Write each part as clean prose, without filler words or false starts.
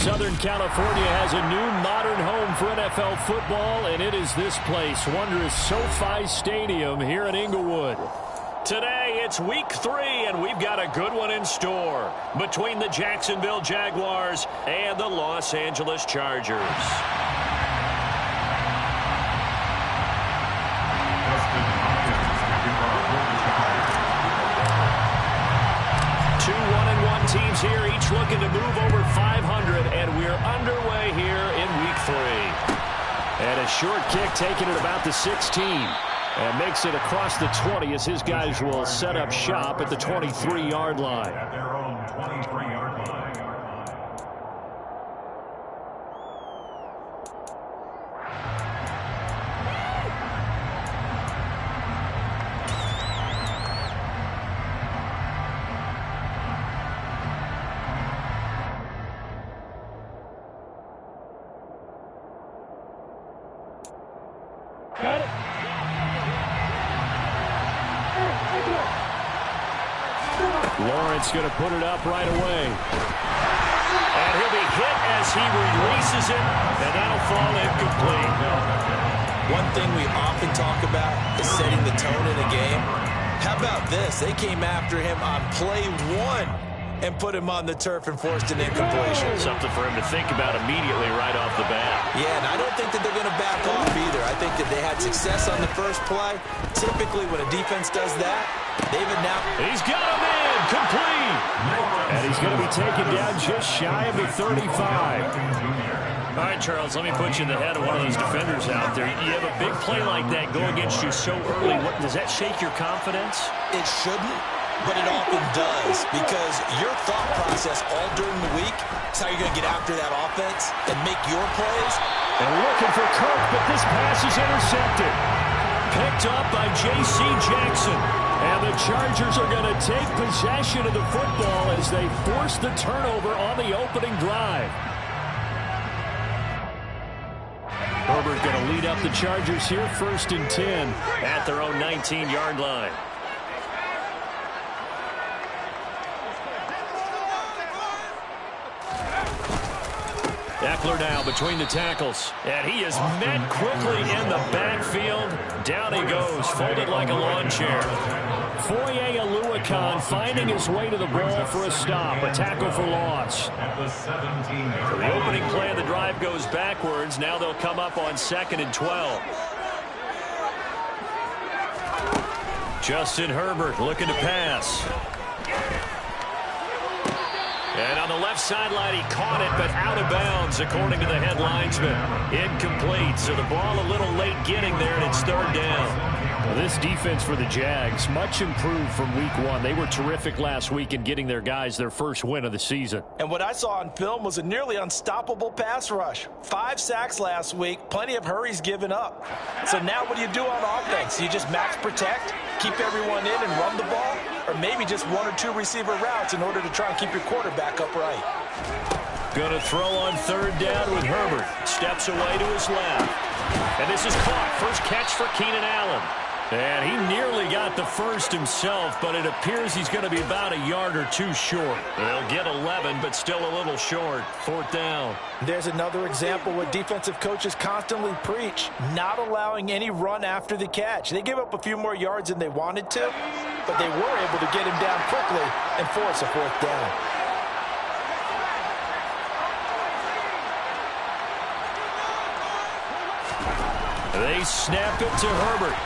Southern California has a new modern home for NFL football, and it is this place, wondrous SoFi Stadium here in Inglewood. Today, it's week 3, and we've got a good one in store between the Jacksonville Jaguars and the Los Angeles Chargers. 2-1-1 teams here, each looking to move over 500, and we're underway here in week 3. And a short kick taken at about the 16. And makes it across the 20 as his guys will set up shop at the 23-yard line. At their own 23-yard line. Got it. Lawrence going to put it up right away. And he'll be hit as he releases it, and that'll fall incomplete. One thing we often talk about is setting the tone in a game. How about this? They came after him on play 1 and put him on the turf and forced an incompletion. Something for him to think about immediately right off the bat. Yeah, and I don't think that they're going to back off either. I think that they had success on the first play. Typically, when a defense does that, they've announced. He's got him in, complete. And he's going to be taken down just shy of the 35. All right, Charles, let me put you in the head of one of those defenders out there. You have a big play like that go against you so early. Does that shake your confidence? It shouldn't, but it often does, because your thought process all during the week is how you're going to get after that offense and make your plays. And looking for Kirk, but this pass is intercepted. Picked up by J.C. Jackson. And the Chargers are going to take possession of the football as they force the turnover on the opening drive. Herbert going to lead up the Chargers here, 1st and 10 at their own 19-yard line. Eckler now between the tackles. And he is met quickly in the backfield. Down he goes, folded like a lawn chair. Foye Oluokun finding his way to the ball for a stop. A tackle for loss. So the opening play of the drive goes backwards. Now they'll come up on 2nd and 12. Justin Herbert looking to pass. And on the left sideline, he caught it, but out of bounds, according to the head linesman. Incomplete, so the ball a little late getting there, and it's 3rd down. Well, this defense for the Jags, much improved from week 1. They were terrific last week in getting their guys their first win of the season. And what I saw on film was a nearly unstoppable pass rush. 5 sacks last week, plenty of hurries given up. So now what do you do on offense? You just max protect, keep everyone in and run the ball, or maybe just 1 or 2 receiver routes in order to try and keep your quarterback upright. Going to throw on 3rd down with Herbert. Steps away to his left. And this is caught. First catch for Keenan Allen. And he nearly got the first himself, but it appears he's going to be about a yard or 2 short. They'll get 11, but still a little short. 4th down. There's another example what defensive coaches constantly preach, not allowing any run after the catch. They gave up a few more yards than they wanted to, but they were able to get him down quickly and force a 4th down. They snap it to Herbert.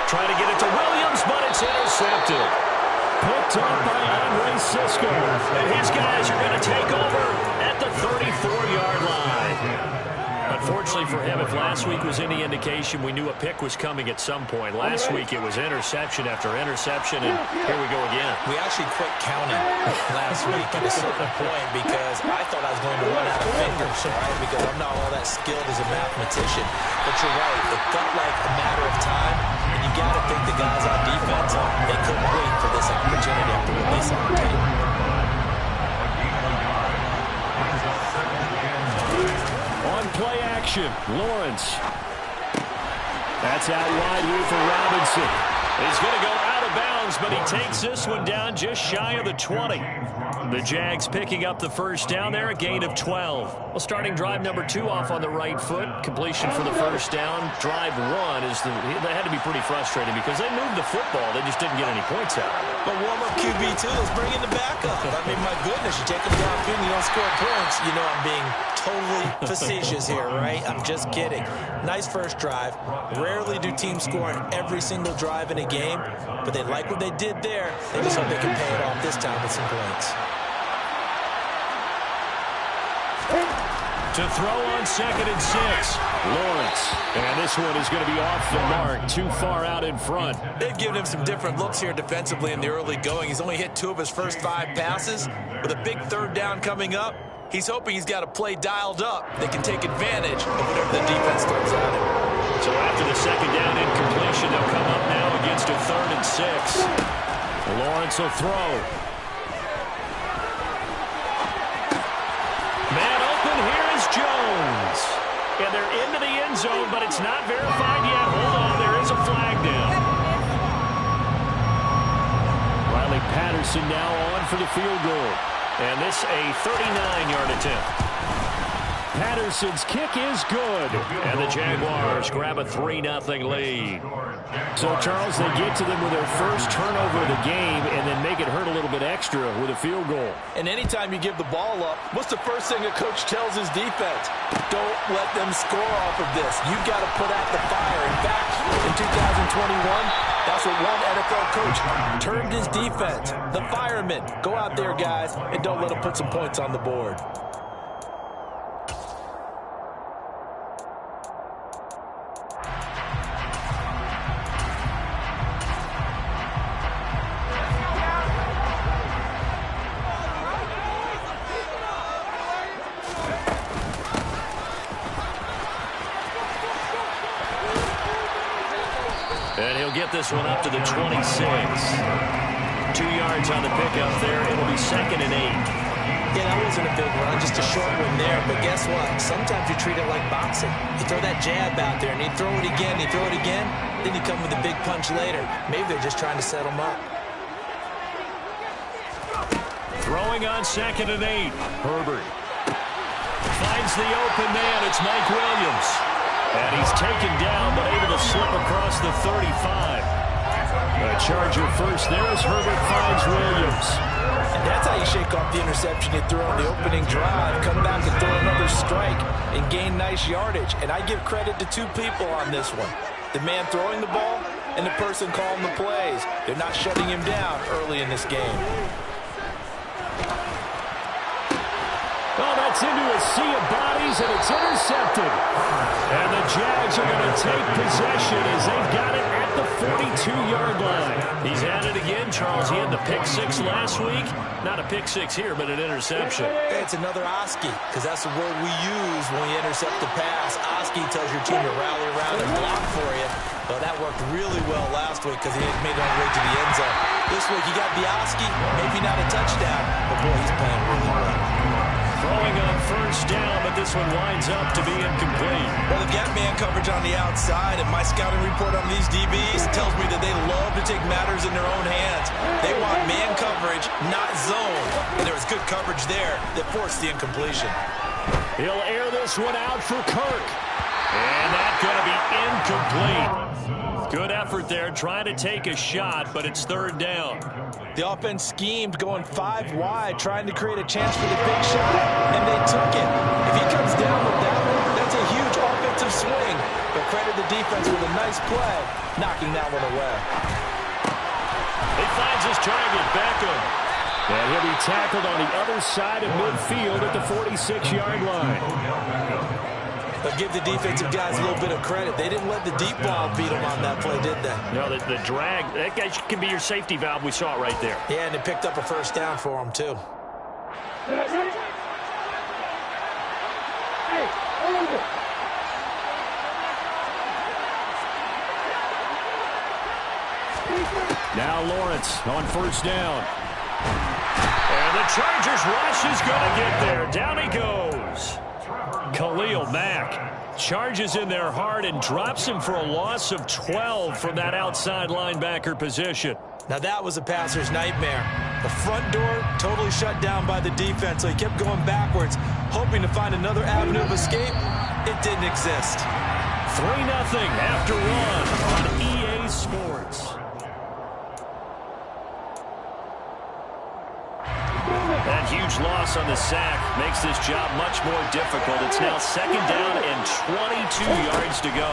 Trying to get it to Williams, but it's intercepted. Picked up by Andre Cisco. And his guys are going to take over at the 34-yard line. Unfortunately for him, if last week was any indication, we knew a pick was coming at some point. Last week it was interception after interception, and here we go again. We actually quit counting last week at a certain point because I thought I was going to run out of fingers, right? Because I'm not all that skilled as a mathematician. But you're right, it felt like a matter of time, and you got to think the guys on defense, they couldn't wait for this opportunity after what they saw on tape. On play action, Lawrence. That's out wide here for Robinson. He's going to go out of bounds downs, but he takes this one down just shy of the 20. The Jags picking up the first down there, a gain of 12. Well, starting drive number 2 off on the right foot. Completion for the first down. Drive 1 they had to be pretty frustrating because they moved the football. They just didn't get any points out. But warm-up QB2, let's bring in the backup. I mean, my goodness, you take a drop in, you don't score points. You know I'm being totally facetious here, right? I'm just kidding. Nice first drive. Rarely do teams score on every single drive in a game, but they like what they did there. They just hope they can pay it off this time with some points. To throw on 2nd and 6. Lawrence. And this one is going to be off the mark, too far out in front. They've given him some different looks here defensively in the early going. He's only hit 2 of his first 5 passes. With a big 3rd down coming up, he's hoping he's got a play dialed up that can take advantage of whatever the defense throws at him. So after the 2nd down incompletion, they'll come up now against a 3rd and 6. Lawrence will throw. Man open, here is Jones. And they're into the end zone, but it's not verified yet. Hold on, there is a flag down. Riley Patterson now on for the field goal. And this a 39-yard attempt. Patterson's kick is good. And the Jaguars grab a 3-0 lead. So, Charles, they get to them with their first turnover of the game and then make it hurt a little bit extra with a field goal. And anytime you give the ball up, what's the first thing a coach tells his defense? Don't let them score off of this. You've got to put out the fire. In fact, in 2021, that's what one NFL coach termed his defense. The firemen. Go out there, guys, and don't let them put some points on the board. And he'll get this one up to the 26. 2 yards on the pickup there. It'll be 2nd and 8. Yeah, that wasn't a big run, just a short one there. But guess what? Sometimes you treat it like boxing. You throw that jab out there, and you throw it again, you throw it again, then you come with a big punch later. Maybe they're just trying to set him up. Throwing on 2nd and 8. Herbert finds the open man. It's Mike Williams. And he's taken down, but able to slip across the 35. A Charger first there as Herbert finds Williams. And that's how you shake off the interception you threw on the opening drive. Come back and throw another strike and gain nice yardage. And I give credit to 2 people on this one. The man throwing the ball and the person calling the plays. They're not shutting him down early in this game. Oh, that's into a sea of bodies, and it's intercepted. And the Jags are going to take possession as they've got it at the 42-yard line. He's at it again, Charles. He had the pick 6 last week. Not a pick 6 here, but an interception. It's another Oski, because that's the word we use when you intercept the pass. Oski tells your team to rally around and block for you. Well, that worked really well last week because he made it all the way to the end zone. This week, he got the Oski, maybe not a touchdown, but boy, he's playing really well. Throwing on first down, but this one winds up to be incomplete. Well, they've got man coverage on the outside, and my scouting report on these DBs tells me that they love to take matters in their own hands. They want man coverage, not zone. And there was good coverage there that forced the incompletion. He'll air this one out for Kirk. And that's going to be incomplete. Good effort there, trying to take a shot, but it's 3rd down. The offense schemed going 5 wide, trying to create a chance for the big shot, and they took it. If he comes down with that one, that's a huge offensive swing. But credit the defense with a nice play, knocking that one away. He finds his target, Beckham. And he'll be tackled on the other side of midfield at the 46-yard line. But give the defensive guys a little bit of credit. They didn't let the deep ball beat them on that play, did they? No, the drag, that guy can be your safety valve. We saw it right there. Yeah, and they picked up a first down for him, too. Now Lawrence on first down. And the Chargers rush is going to get there. Down he goes. Khalil Mack charges in there hard and drops him for a loss of 12 from that outside linebacker position. Now that was a passer's nightmare. The front door totally shut down by the defense, so he kept going backwards, hoping to find another avenue of escape. It didn't exist. 3-0 after one on EA Sports. That huge loss on the sack makes this job much more difficult. It's now 2nd down and 22 yards to go.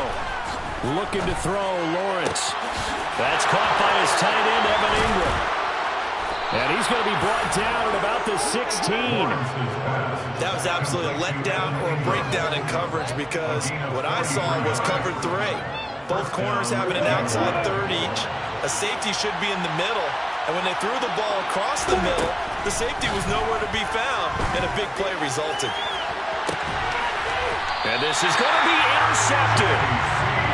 Looking to throw, Lawrence. That's caught by his tight end, Evan Ingram. And he's going to be brought down at about the 16. That was absolutely a letdown or a breakdown in coverage because what I saw was covered 3. Both corners having an outside third each. A safety should be in the middle. And when they threw the ball across the middle, the safety was nowhere to be found, and a big play resulted. And this is going to be intercepted.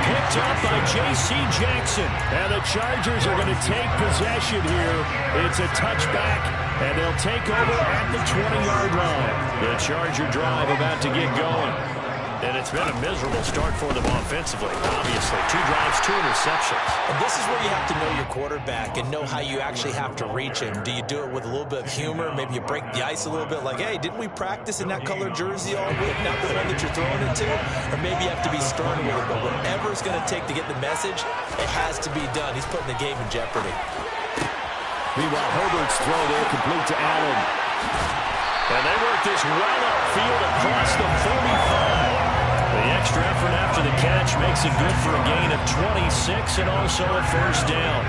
Picked up by J.C. Jackson. And the Chargers are going to take possession here. It's a touchback, and they'll take over at the 20-yard line. The Charger drive about to get going. And it's been a miserable start for them offensively, obviously. 2 drives, 2 interceptions. And this is where you have to know your quarterback and know how you actually have to reach him. Do you do it with a little bit of humor? Maybe you break the ice a little bit like, hey, didn't we practice in that colored jersey all week, not the one that you're throwing it to? Or maybe you have to be stern with it. But whatever it's going to take to get the message, it has to be done. He's putting the game in jeopardy. Meanwhile, Herbert's throw there complete to Allen. And they work this well upfield across the 45. The extra effort after the catch makes it good for a gain of 26 and also a first down.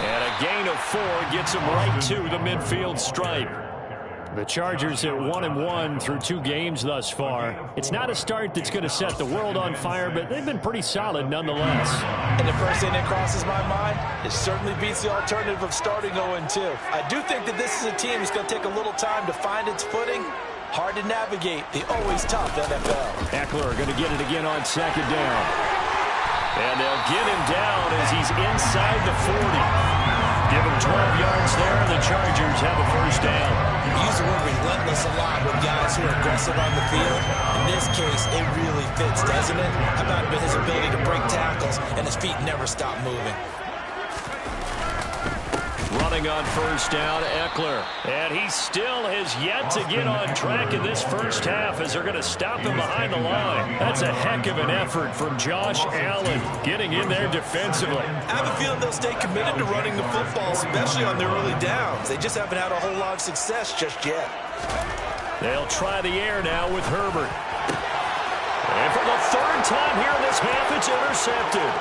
And a gain of 4 gets them right to the midfield stripe. The Chargers at 1-1 through 2 games thus far. It's not a start that's going to set the world on fire, but they've been pretty solid nonetheless. And the first thing that crosses my mind, it certainly beats the alternative of starting 0-2. I do think that this is a team that's going to take a little time to find its footing. Hard to navigate the always tough NFL. Eckler going to get it again on 2nd down. And they'll get him down as he's inside the 40. Give him 12 yards there, and the Chargers have a first down. We use the word relentless a lot with guys who are aggressive on the field. In this case, it really fits, doesn't it? How about his ability to break tackles and his feet never stop moving? Running on first down, Eckler. And he still has yet to get on track in this first half as they're going to stop him behind the line. That's a heck of an effort from Josh Allen getting in there defensively. I have a feeling they'll stay committed to running the football, especially on their early downs. They just haven't had a whole lot of success just yet. They'll try the air now with Herbert. And for the 3rd time here in this half, it's intercepted.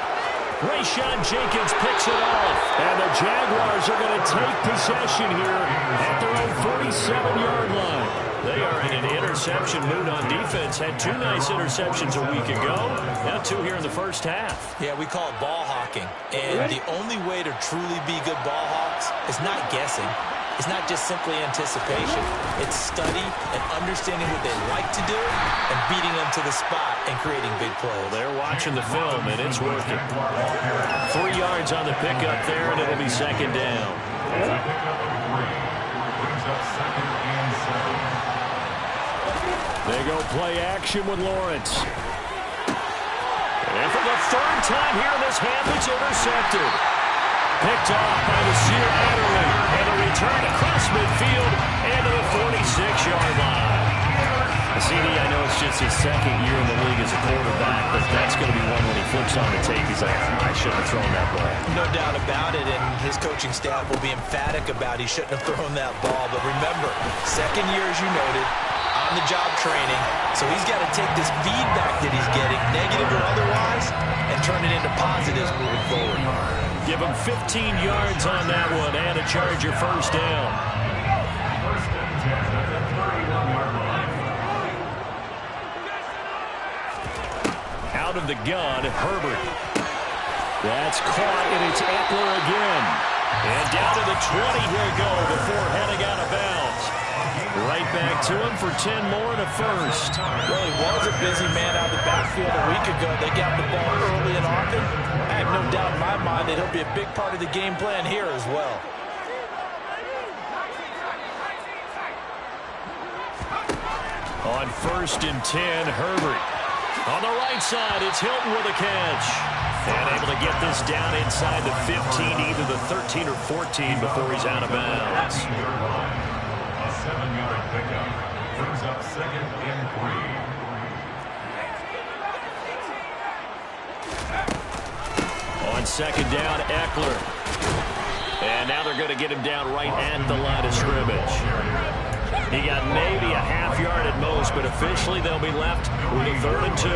Rayshawn Jenkins picks it off, and the Jaguars are going to take possession here at their own 47-yard line. They are in an interception mood on defense. Had 2 nice interceptions a week ago. Now 2 here in the first half. Yeah, we call it ball hawking. And the only way to truly be good ball hawks is not guessing. It's not just simply anticipation. It's study and understanding what they like to do and beating them to the spot and creating big plays. Well, they're watching the film, and it's working. 3 yards on the pickup there, and it'll be 2nd down. They go play action with Lawrence. And for the 3rd time here in this half, it's intercepted. Picked off by Nasir Adderley. And a return across midfield and to the 46-yard line. CD, I know it's just his 2nd year in the league as a quarterback, but that's going to be one when he flips on the tape. He's like, I shouldn't have thrown that ball. No doubt about it, and his coaching staff will be emphatic about he shouldn't have thrown that ball. But remember, 2nd year, as you noted, on-the-job training. So he's got to take this feedback that he's getting, negative or otherwise, and turn it into positives moving forward. Give him 15 yards on that one and a Charger first down. Out of the gun, Herbert. That's caught, and it's Eckler again. And down to the 20 he'll go before heading out of bounds. Right back to him for 10 more and a first. Really was a busy man out of the backfield a week ago. They got the ball early and often. I have no doubt in my mind that he'll be a big part of the game plan here as well. On 1st and 10, Herbert. On the right side, it's Hilton with a catch. And able to get this down inside the 15, either the 13 or 14 before he's out of bounds. A 7-yard pickup brings up 2nd and 3. On 2nd down, Eckler. And now they're going to get him down right at the line of scrimmage. He got maybe a half yard at most, but officially they'll be left with a 3rd and 2.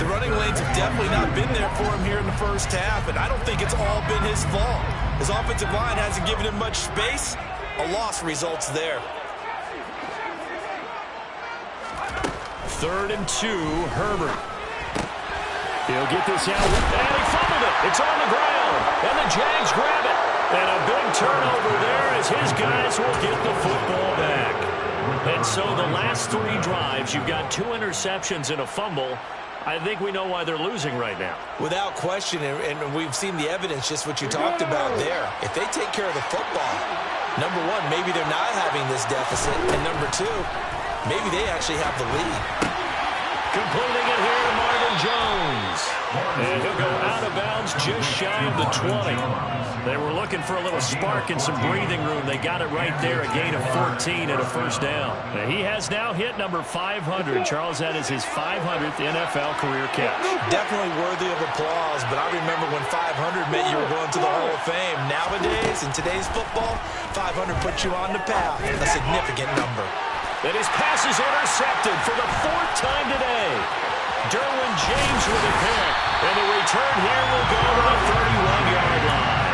The running lanes have definitely not been there for him here in the first half, and I don't think it's all been his fault. His offensive line hasn't given him much space. A loss results there. 3rd and 2, Herbert. He'll get this out, and he fumbled it. It's on the ground, and the Jags grab it. And a big turnover there as his guys will get the football back. And so the last 3 drives, you've got 2 interceptions and a fumble. I think we know why they're losing right now. Without question, and we've seen the evidence, just what you talked about there. If they take care of the football, number one, maybe they're not having this deficit. And number 2, maybe they actually have the lead. Completing it here to Marvin Jones. And he'll go out of bounds just shy of the 20. They were looking for a little spark and some breathing room. They got it right there, a gain of 14 and a 1st down. And he has now hit number 500. Charles, that is his 500th NFL career catch. Definitely worthy of applause, but I remember when 500 meant you were going to the Hall of Fame. Nowadays, in today's football, 500 puts you on the path, a significant number. And his pass is intercepted for the 4th time today. Derwin James with a pick. And the return here will go to the 31-yard line.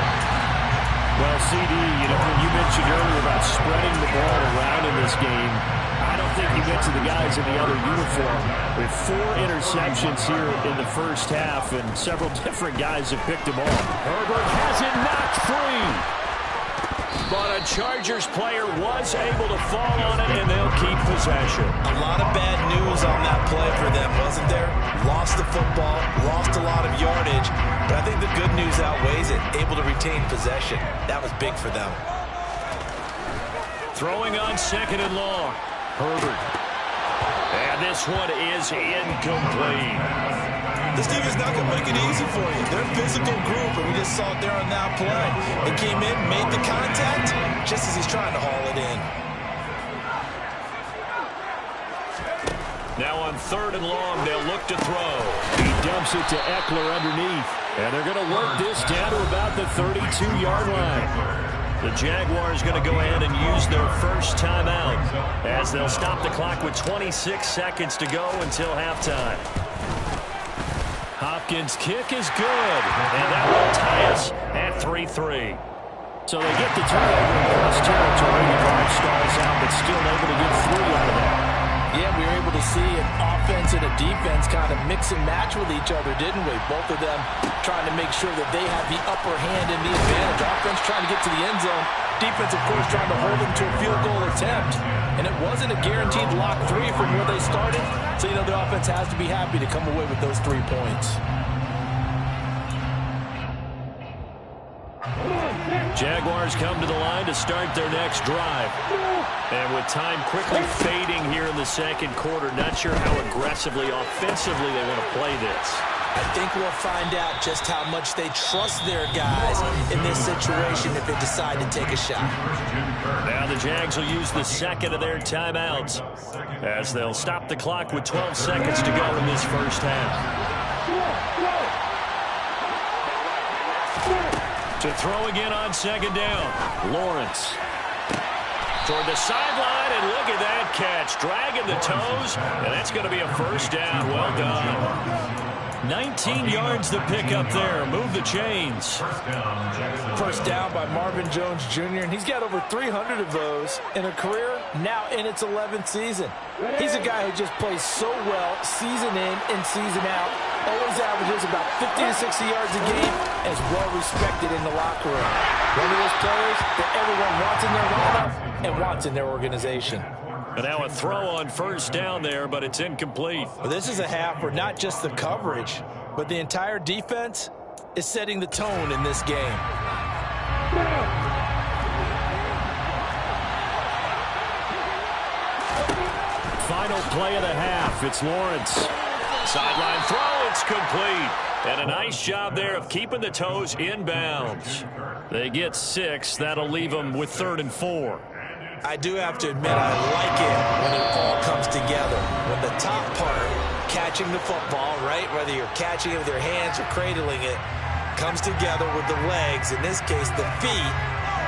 Well, CD, when you mentioned earlier about spreading the ball around in this game, I don't think you mentioned the guys in the other uniform. With 4 interceptions here in the first half, and several different guys have picked them off. Herbert has it knocked free. But a Chargers player was able to fall on it, and they'll keep possession. A lot of bad news on that play for them, wasn't there? Lost the football, lost a lot of yardage, but I think the good news outweighs it. Able to retain possession. That was big for them. Throwing on 2nd and long. Herbert. And this one is incomplete. This team is not going to make it easy for you. They're a physical group, and we just saw it there on that play. They came in, made the contact, just as he's trying to haul it in. Now on 3rd and long, they'll look to throw. He dumps it to Eckler underneath. And they're going to work this down to about the 32-yard line. The Jaguars going to go ahead and use their first timeout as they'll stop the clock with 26 seconds to go until halftime. Hopkins' kick is good, and that will tie us at 3-3. So they get the turnover in cross territory. The drive stalls out, but still able to get 3 out of that. Yeah, we were able to see an offense and a defense kind of mix and match with each other, didn't we? Both of them trying to make sure that they have the upper hand and the advantage. Offense trying to get to the end zone. Defense, of course, trying to hold them to a field goal attempt. And it wasn't a guaranteed lock 3 from where they started. So, the offense has to be happy to come away with those 3 points. Jaguars come to the line to start their next drive. And with time quickly fading here in the 2nd quarter, not sure how aggressively, offensively they want to play this. I think we'll find out just how much they trust their guys in this situation if they decide to take a shot. Now the Jags will use the 2nd of their timeouts as they'll stop the clock with 12 seconds to go in this first half. To throw again on 2nd down. Lawrence. Toward the sideline, and look at that catch. Dragging the toes, and that's going to be a 1st down. Well done. 19 yards to pick up there. Move the chains. First down by Marvin Jones Jr., and he's got over 300 of those in a career now in its 11th season. He's a guy who just plays so well season in and season out. Always averages about 50 to 60 yards a game, as well respected in the locker room. One of those players that everyone wants in their lineup and wants in their organization. And now a throw on 1st down there, but it's incomplete. Well, this is a half where not just the coverage, but the entire defense is setting the tone in this game. final play of the half. It's Lawrence. Sideline throw, it's complete. And a nice job there of keeping the toes in bounds. They get 6. That'll leave them with 3rd and 4. I do have to admit, I like it when it all comes together. When the top part, catching the football, right, whether you're catching it with your hands or cradling it, comes together with the legs, in this case the feet,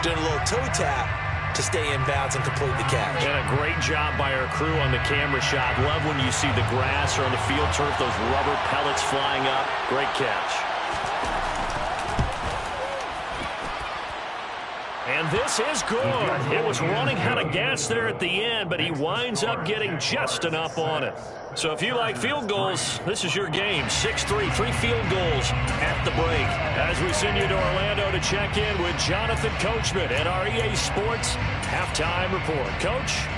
doing a little toe tap to stay in bounds and complete the catch. And a great job by our crew on the camera shot. Love when you see the grass or on the field turf, those rubber pellets flying up. Great catch. And this is good. It was running out of gas there at the end, but he winds up getting just enough on it. So if you like field goals, this is your game. 6-3, 3 field goals at the break. As we send you to Orlando to check in with Jonathan Coachman at our EA Sports Halftime Report. Coach?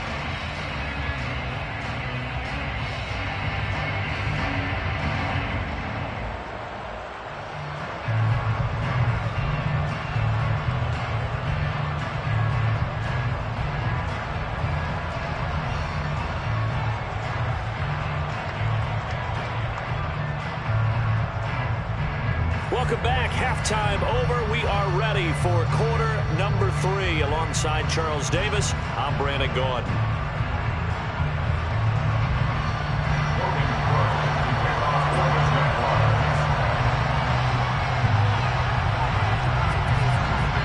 Welcome back. Halftime over. We are ready for quarter number 3. Alongside Charles Davis, I'm Brandon Gaudin.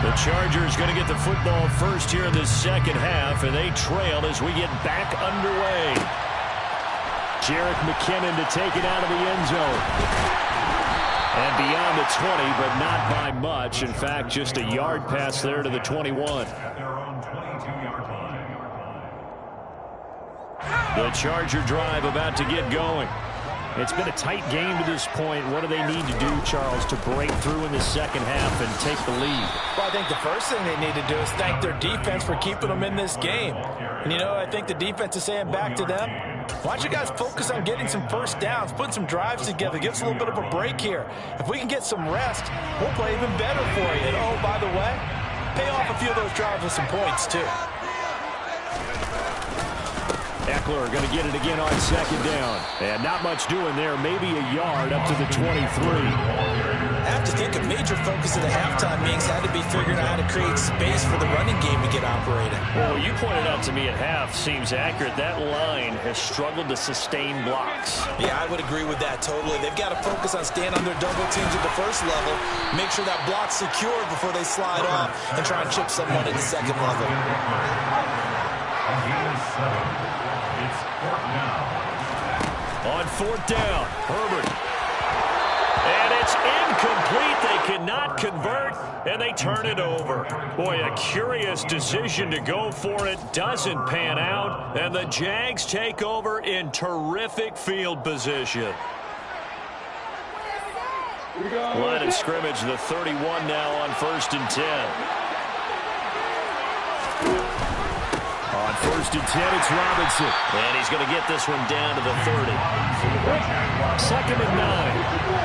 The Chargers going to get the football first here in the second half, and they trail as we get back underway. Jerick McKinnon to take it out of the end zone. And beyond the 20, but not by much. In fact, just a yard pass there to the 21. At their own 22-yard line. The Charger drive about to get going. It's been a tight game to this point. What do they need to do, Charles, to break through in the second half and take the lead? Well, I think the first thing they need to do is thank their defense for keeping them in this game. And, you know, I think the defense is saying back to them, why don't you guys focus on getting some first downs, putting some drives together, give us a little bit of a break here. If we can get some rest, we'll play even better for you. And, oh, by the way, pay off a few of those drives with some points, too. Eckler going to get it again on second down. And not much doing there. Maybe a yard up to the 23. I have to think a major focus of the halftime meetings had to be figuring out how to create space for the running game to get operating. Well, you pointed out to me at half seems accurate. That line has struggled to sustain blocks. Yeah, I would agree with that totally. They've got to focus on staying under double teams at the first level, make sure that block's secured before they slide off, and try and chip someone at the second level. It's 4th down. On 4th down, Herbert. And it's incomplete. They cannot convert, and they turn it over. Boy, a curious decision to go for it. Doesn't pan out, and the Jags take over in terrific field position. Line of scrimmage, the 31 now on 1st and 10. On 1st and 10, it's Robinson. And he's going to get this one down to the 30. 2nd and 9.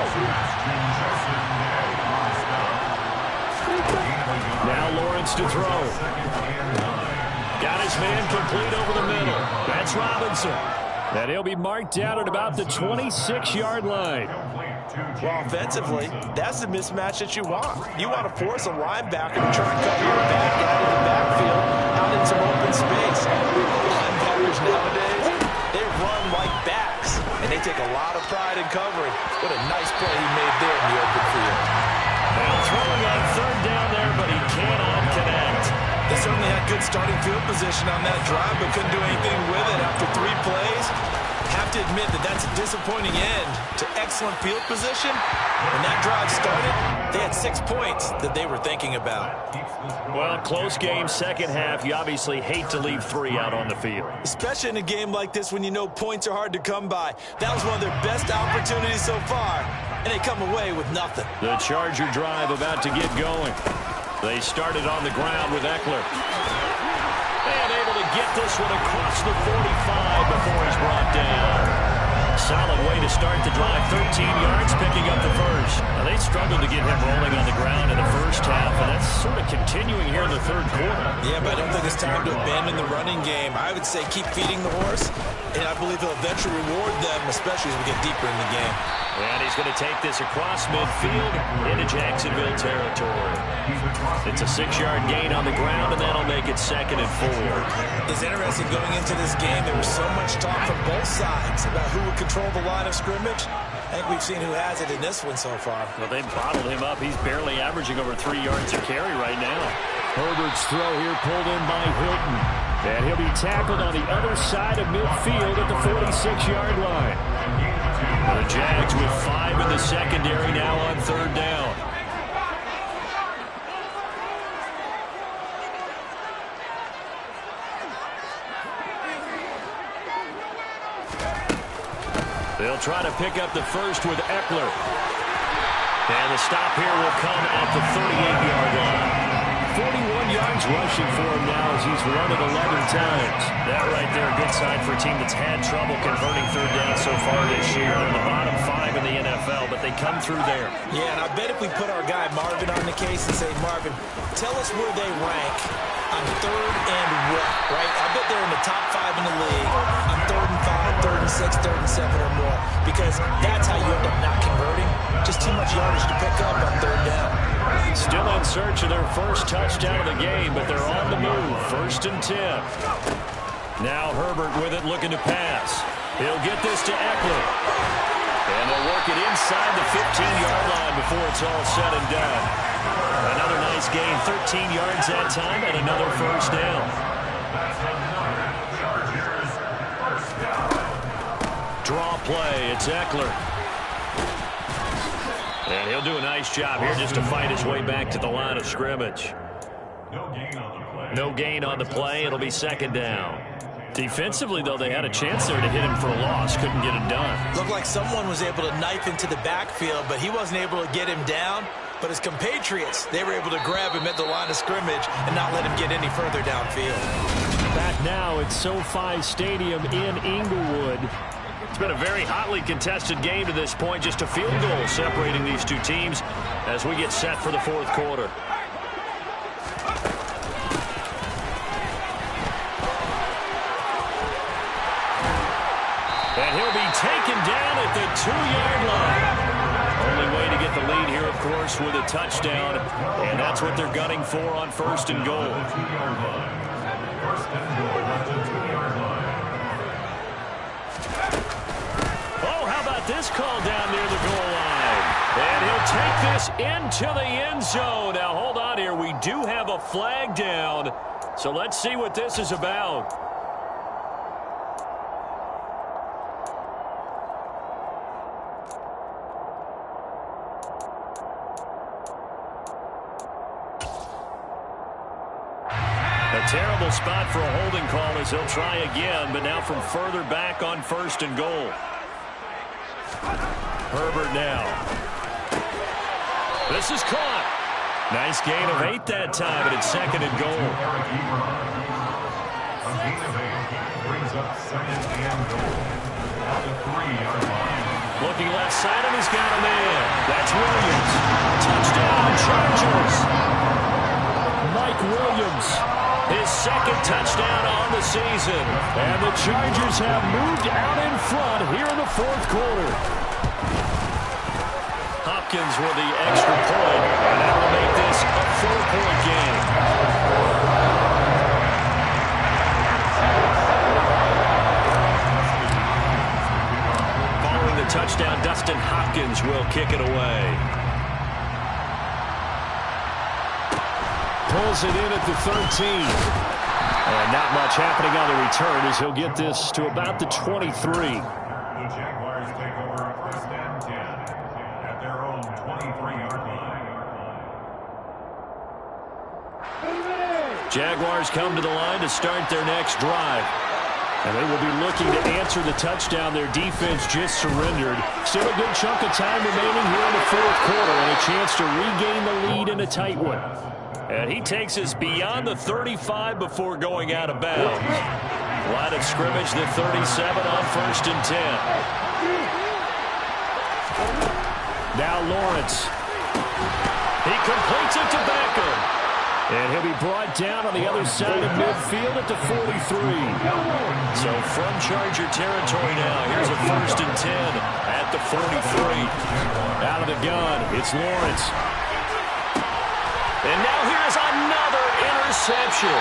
Now Lawrence to throw. Got his man complete over the middle. That's Robinson. And he'll be marked down at about the 26-yard line. Well, offensively, that's the mismatch that you want. You want to force a linebacker to try and cover your back out of the backfield, out in some open space. Linebackers nowadays, they run like backs, and they take a lot of pride in covering. What a nice play he made there in the open field. Now throwing on 3rd down there, but he cannot connect. They certainly had good starting field position on that drive, but couldn't do anything with it after 3 plays. Have to admit that that's a disappointing end to excellent field position. When that drive started, they had 6 points that they were thinking about. Well, close game, second half. You obviously hate to leave 3 out on the field. Especially in a game like this when you know points are hard to come by. That was one of their best opportunities so far, and they come away with nothing. The Charger drive about to get going. They started on the ground with Eckler. And able to get this one across the 45 before he's brought down. Solid way to start the drive. 13 yards, picking up the first. Now, they struggled to get him rolling on the ground in the first half, and that's sort of continuing here in the 3rd quarter. Yeah, but I don't think it's time to abandon the running game. I would say keep feeding the horse and I believe he'll eventually reward them, especially as we get deeper in the game. And he's going to take this across midfield into Jacksonville territory. It's a 6-yard gain on the ground, and that'll make it 2nd and 4. It's interesting going into this game. There was so much talk from both sides about who would control the line of scrimmage. I think we've seen who has it in this one so far. Well, they've bottled him up. He's barely averaging over 3 yards a carry right now. Herbert's throw here pulled in by Hilton. And he'll be tackled on the other side of midfield at the 46-yard line. The Jags with 5 in the secondary now on 3rd down. They'll try to pick up the first with Eckler. And the stop here will come at the 38-yard line. 41 yards rushing for him now as he's run it 11 times. That right there, a good sign for a team that's had trouble converting 3rd down so far this year. In the bottom 5 in the NFL, but they come through there. Yeah, and I bet if we put our guy Marvin on the case and say, Marvin, tell us where they rank on 3rd and what, right? I bet they're in the top 5 in the league on 3rd and 5, 3rd and 6, 3rd and 7 or more, because that's how you end up not converting. Just too much yardage to pick up on 3rd down. Still in search of their first touchdown of the game, but they're on the move. 1st and 10. Now Herbert with it, looking to pass. He'll get this to Eckler. And they'll work it inside the 15-yard line before it's all said and done. Another nice gain, 13 yards that time, and another 1st down. Draw play, it's Eckler. And he'll do a nice job here just to fight his way back to the line of scrimmage. No gain on the play. It'll be 2nd down. Defensively, though, they had a chance there to hit him for a loss. Couldn't get it done. Looked like someone was able to knife into the backfield, but he wasn't able to get him down. But his compatriots, they were able to grab him at the line of scrimmage and not let him get any further downfield. Back now at SoFi Stadium in Inglewood. It's been a very hotly contested game to this point. Just a field goal separating these two teams as we get set for the 4th quarter. And he'll be taken down at the 2-yard line. Only way to get the lead here, of course, with a touchdown. And that's what they're gunning for on 1st and goal. This call down near the goal line. And he'll take this into the end zone. Now, hold on here. We do have a flag down. So let's see what this is about. A terrible spot for a holding call as he'll try again, but now from further back on 1st and goal. Herbert now. This is caught. Nice gain of 8 that time, but it's 2nd and goal. A gain of 8 brings up 2nd and goal at the 3-yard line. Looking left side, and he's got a man. That's Williams. Touchdown, Chargers. Mike Williams, his 2nd touchdown on the season. And the Chargers have moved out in front here in the 4th quarter. Hopkins with the extra point, and that will make this a 4-point game. Following the touchdown, Dustin Hopkins will kick it away. Pulls it in at the 13. And not much happening on the return as he'll get this to about the 23. The Jaguars take over 1st and 10 at their own 23-yard line. Jaguars come to the line to start their next drive. And they will be looking to answer the touchdown their defense just surrendered. Still a good chunk of time remaining here in the 4th quarter and a chance to regain the lead in a tight one. And he takes us beyond the 35 before going out of bounds. Line of scrimmage, the 37 on 1st and 10. Now Lawrence. He completes it to Beckham. And he'll be brought down on the other side of midfield at the 43. So from Charger territory now, here's a 1st and 10 at the 43. Out of the gun, it's Lawrence. And now here's another interception.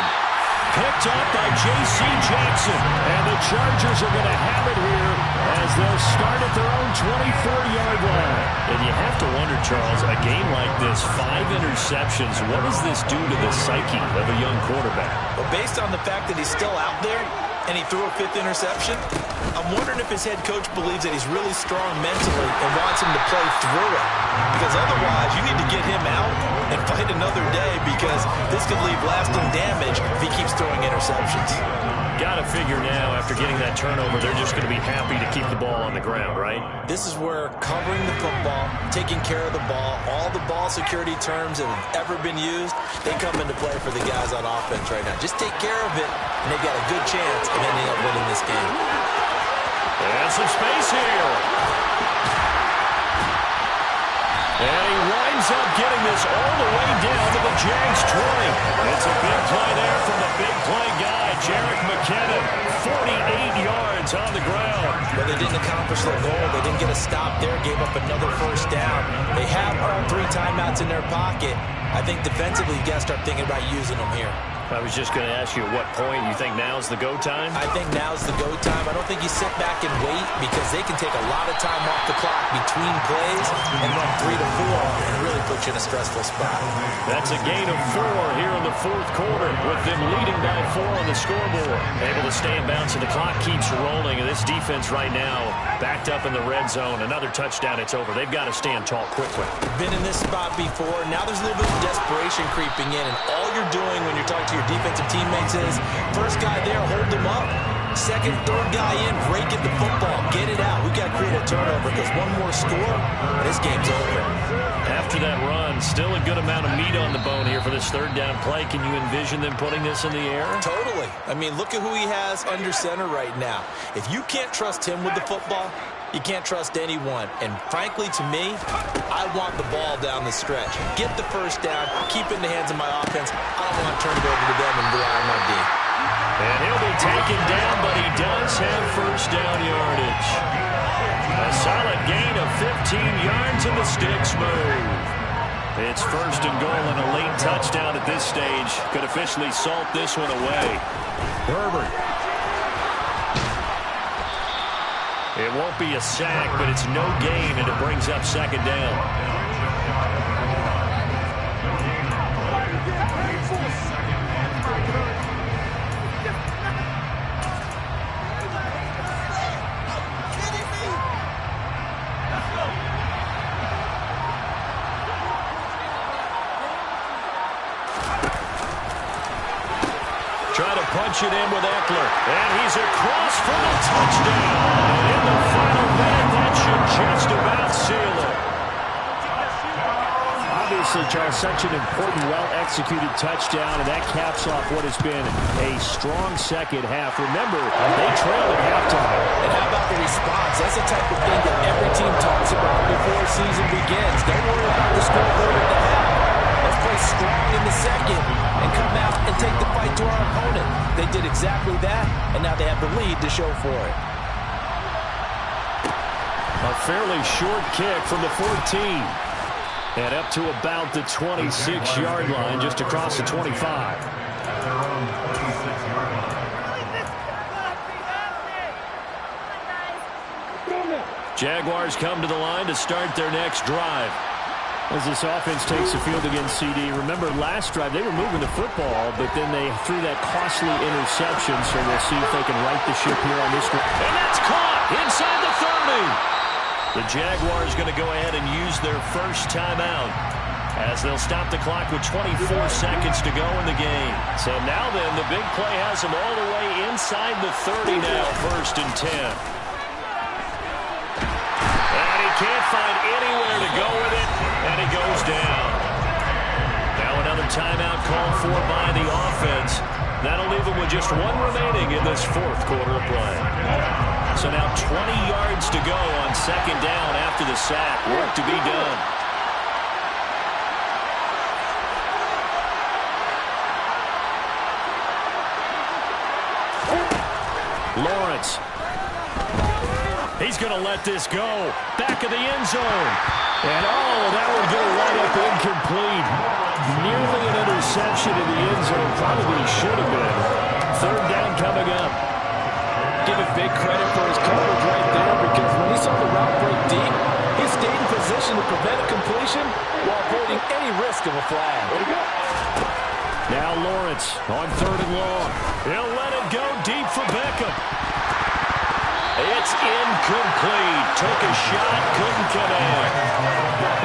Picked up by J.C. Jackson. And the Chargers are going to have it here as they'll start at their own 24-yard line. And you have to wonder, Charles, a game like this, 5 interceptions, what does this do to the psyche of a young quarterback? Well, based on the fact that he's still out there and he threw a 5th interception, I'm wondering if his head coach believes that he's really strong mentally and wants him to play through it. Because otherwise, you need to get him out and fight another day, because this could leave lasting damage if he keeps throwing interceptions. Got to figure now, after getting that turnover, they're just going to be happy to keep the ball on the ground, right? This is where covering the football, taking care of the ball, all the ball security terms that have ever been used, they come into play for the guys on offense right now. Just take care of it, and they've got a good chance of ending up winning this game. And some space here. And he winds up getting this all the way down to the Jags 20. It's a big play there from the big play guy, Jerick McKinnon. 48 yards on the ground. Well, they didn't accomplish their goal. They didn't get a stop there, gave up another 1st down. They have all 3 timeouts in their pocket. I think defensively, you got to start thinking about using them here. I was just going to ask you at what point you think now's the go time? I think now's the go time. I don't think you sit back and wait, because they can take a lot of time off the clock between plays and run 3 to 4 and really put you in a stressful spot. That's a gain of 4 here in the 4th quarter, with them leading by 4 on the scoreboard. Able to stay in bounds, and the clock keeps rolling. And this defense right now backed up in the red zone. Another touchdown, it's over. They've got to stand tall quickly. Been in this spot before. Now there's a little bit of desperation creeping in, and all you're doing when you're talking to your defensive teammates is, first guy there, hold them up. Second, third guy in, break at the football, get it out. We've got to create a turnover, because one more score, this game's over. After that run, still a good amount of meat on the bone here for this 3rd down play. Can you envision them putting this in the air? Totally. I mean, look at who he has under center right now. If you can't trust him with the football, you can't trust anyone. And frankly, to me, I want the ball down the stretch. Get the 1st down, keep it in the hands of my offense. I don't want to turn it over to them and rely on my D. And he'll be taken down, but he does have 1st down yardage. A solid gain of 15 yards, and the sticks move. It's 1st and goal, and a late touchdown at this stage could officially salt this one away. Herbert. It won't be a sack, but it's no gain, and it brings up 2nd down. Trying to punch it in with Eckler. And he's across for the touchdown. And in the final minute, that should just about seal it. Obviously, Charles, such an important, well-executed touchdown, and that caps off what has been a strong 2nd half. Remember, they trailed at halftime. And how about the response? That's the type of thing that every team talks about before the season begins. Don't worry about the scoreboard at the half. Let's play strong in the 2nd and come out and take the fight to our opponent. They did exactly that, and now they have the lead to show for it. A fairly short kick from the 14. And up to about the 26-yard line, just across the 25. Jaguars come to the line to start their next drive. As this offense takes the field against CD, remember last drive they were moving the football, but then they threw that costly interception, so we'll see if they can right the ship here on this one. And that's caught inside the 30. The Jaguars going to go ahead and use their 1st timeout, as they'll stop the clock with 24 seconds to go in the game. So now then, the big play has them all the way inside the 30 now, 1st and 10. And he can't find anywhere to go with it, and he goes down. Now another timeout called for by the offense. That'll leave them with just 1 remaining in this 4th quarter of play. So now 20 yards to go on 2nd down after the sack. Work to be done. Lawrence. He's going to let this go. Back of the end zone. And, that would go right up incomplete. Nearly an interception in the end zone. Probably should have been. Third down coming up. Give it big credit for his coverage right there, because when he saw the route break deep, he stayed in position to prevent a completion while avoiding any risk of a flag. Now Lawrence on 3rd and long. He'll let it go deep for Beckham. It's incomplete. Took a shot, couldn't connect.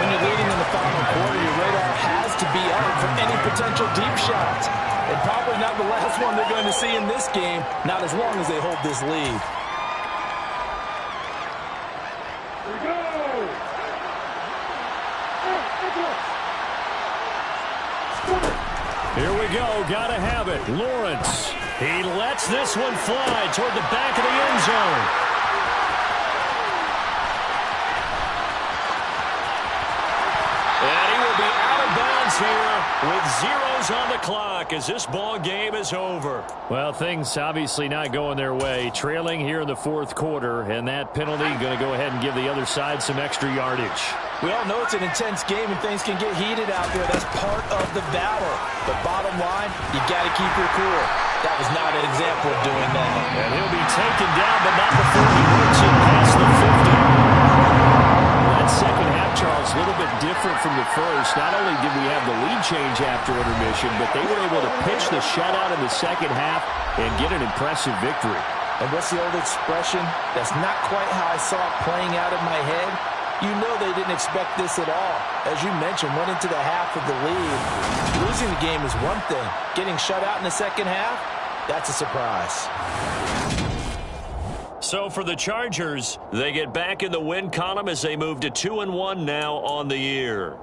When you're leading in the final quarter, your radar has to be up for any potential deep shots. And probably not the last one they're going to see in this game, not as long as they hold this lead. Here we go. Got to have it. Lawrence. He lets this one fly toward the back of the end zone. And he will be out of bounds here with zeros on the clock as this ball game is over. Well, things obviously not going their way. Trailing here in the 4th quarter, and that penalty going to go ahead and give the other side some extra yardage. We all know it's an intense game and things can get heated out there. That's part of the battle. But bottom line, you got to keep your cool. That was not an example of doing that. And he'll be taken down, but not before he works it past the 50. That second half, Charles, a little bit different from the first. Not only did we have the lead change after intermission, but they were able to pitch the shutout in the second half and get an impressive victory. And what's the old expression? That's not quite how I saw it playing out in my head. You know they didn't expect this at all. As you mentioned, went into the half of the lead. Losing the game is one thing. Getting shut out in the second half, that's a surprise. So for the Chargers, they get back in the win column as they move to 2-1 now on the year.